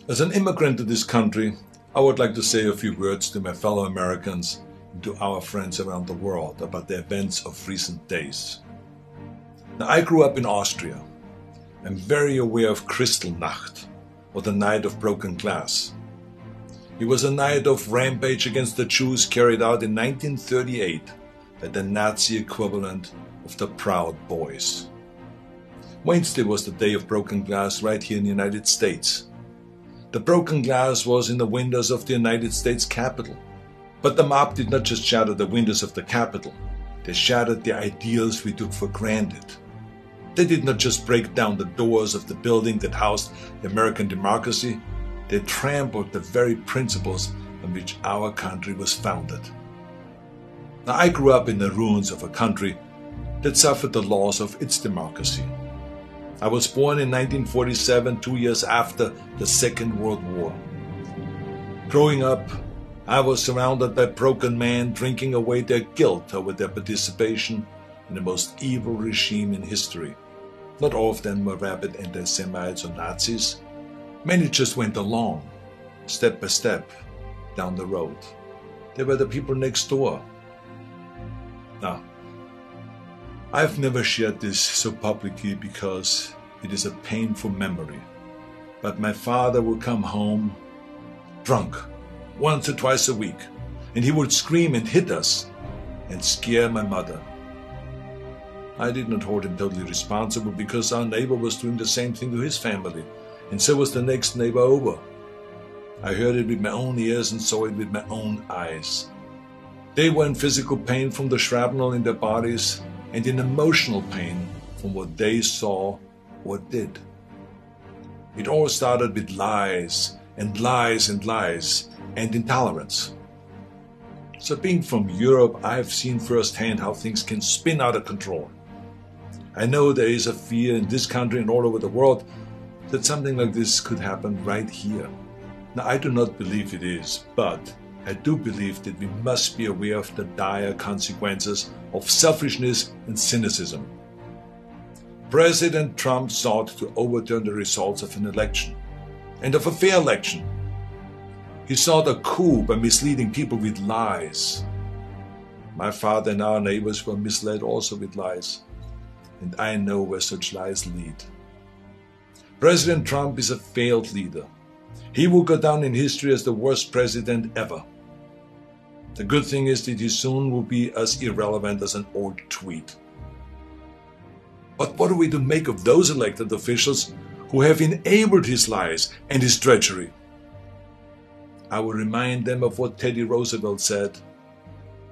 As an immigrant to this country, I would like to say a few words to my fellow Americans and to our friends around the world about the events of recent days. Now, I grew up in Austria. I'm very aware of Kristallnacht, or the Night of Broken Glass. It was a night of rampage against the Jews carried out in 1938 by the Nazi equivalent of the Proud Boys. Wednesday was the day of broken glass right here in the United States. The broken glass was in the windows of the United States Capitol. But the mob did not just shatter the windows of the Capitol, they shattered the ideals we took for granted. They did not just break down the doors of the building that housed the American democracy, they trampled the very principles on which our country was founded. Now, I grew up in the ruins of a country that suffered the loss of its democracy. I was born in 1947, 2 years after the Second World War. Growing up, I was surrounded by broken men drinking away their guilt over their participation in the most evil regime in history. Not all of them were rabid anti-Semites or Nazis. Many just went along, step by step, down the road. They were the people next door. Now, I've never shared this so publicly because it is a painful memory. But my father would come home drunk once or twice a week, and he would scream and hit us and scare my mother. I did not hold him totally responsible because our neighbor was doing the same thing to his family, and so was the next neighbor over. I heard it with my own ears and saw it with my own eyes. They were in physical pain from the shrapnel in their bodies and in emotional pain from what they saw or did. It all started with lies and lies and lies and intolerance. So being from Europe, I've seen firsthand how things can spin out of control. I know there is a fear in this country and all over the world that something like this could happen right here. Now, I do not believe it is, but I do believe that we must be aware of the dire consequences of selfishness and cynicism. President Trump sought to overturn the results of an election, and of a fair election. He sought a coup by misleading people with lies. My father and our neighbors were misled also with lies, and I know where such lies lead. President Trump is a failed leader. He will go down in history as the worst president ever. The good thing is that he soon will be as irrelevant as an old tweet. But what are we to make of those elected officials who have enabled his lies and his treachery? I will remind them of what Teddy Roosevelt said.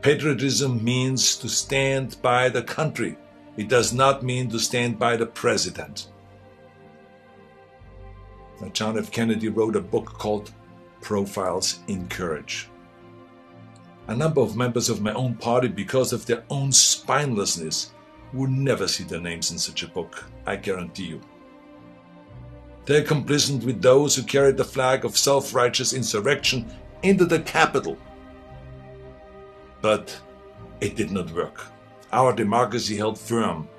Patriotism means to stand by the country. It does not mean to stand by the president. Now, John F. Kennedy wrote a book called Profiles in Courage. A number of members of my own party, because of their own spinelessness, would never see their names in such a book, I guarantee you. They're complicit with those who carried the flag of self-righteous insurrection into the Capitol. But it did not work. Our democracy held firm.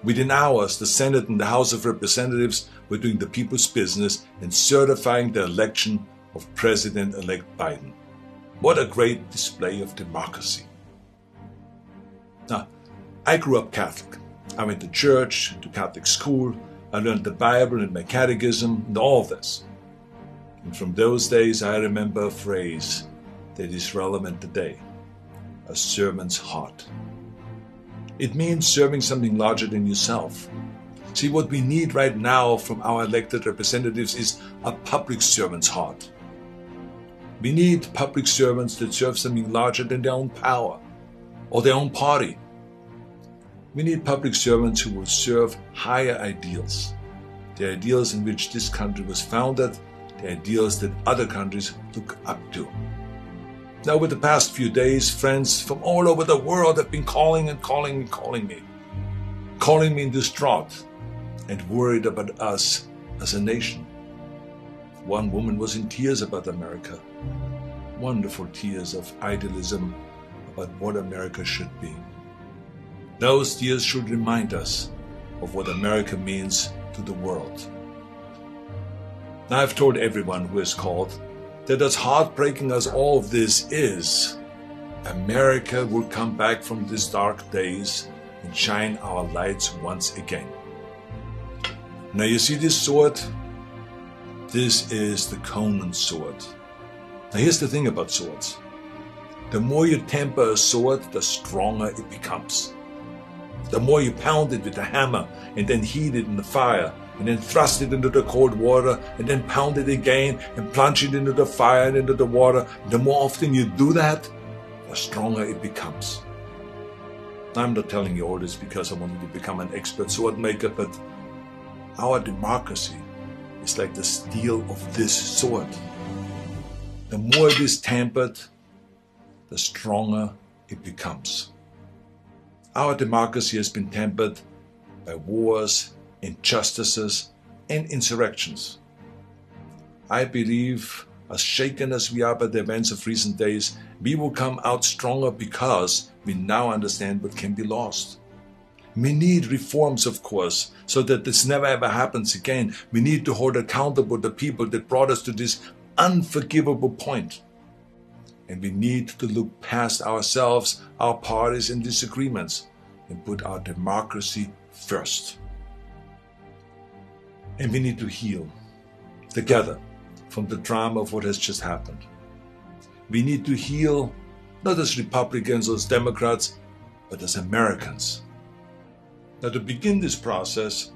Within hours, the Senate and the House of Representatives were doing the people's business and certifying the election of President-elect Biden. What a great display of democracy. Now, I grew up Catholic. I went to church, to Catholic school. I learned the Bible and my catechism and all this. And from those days, I remember a phrase that is relevant today: a servant's heart. It means serving something larger than yourself. See, what we need right now from our elected representatives is a public servant's heart. We need public servants that serve something larger than their own power or their own party. We need public servants who will serve higher ideals, the ideals in which this country was founded, the ideals that other countries look up to. Now, over the past few days, friends from all over the world have been calling me distraught and worried about us as a nation. One woman was in tears about America, wonderful tears of idealism about what America should be. Those tears should remind us of what America means to the world. Now I've told everyone who has called that as heartbreaking as all of this is, America will come back from these dark days and shine our lights once again. Now you see this sword? This is the Conan sword. Now here's the thing about swords. The more you temper a sword, the stronger it becomes. The more you pound it with a hammer and then heat it in the fire and then thrust it into the cold water and then pound it again and plunge it into the fire and into the water, the more often you do that, the stronger it becomes. I'm not telling you all this because I want you to become an expert sword maker, but our democracy is like the steel of this sword. The more it is tempered, the stronger it becomes. Our democracy has been tempered by wars, injustices, and insurrections. I believe, as shaken as we are by the events of recent days, we will come out stronger because we now understand what can be lost. We need reforms, of course, so that this never ever happens again. We need to hold accountable the people that brought us to this unforgivable point. And we need to look past ourselves, our parties and disagreements, and put our democracy first. And we need to heal together from the drama of what has just happened. We need to heal not as Republicans or as Democrats, but as Americans. Now, to begin this process,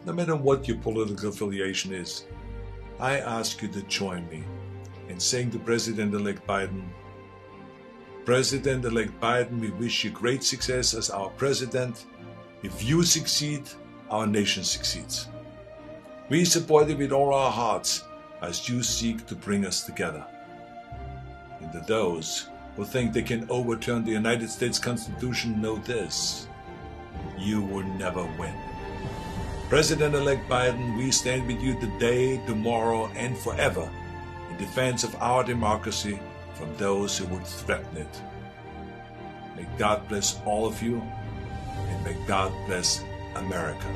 no matter what your political affiliation is, I ask you to join me in saying to President-elect Biden, President-elect Biden, we wish you great success as our president. If you succeed, our nation succeeds. We support you with all our hearts as you seek to bring us together. And to those who think they can overturn the United States Constitution, know this: you will never win. President-elect Biden, we stand with you today, tomorrow, and forever in defense of our democracy from those who would threaten it. May God bless all of you, and may God bless America.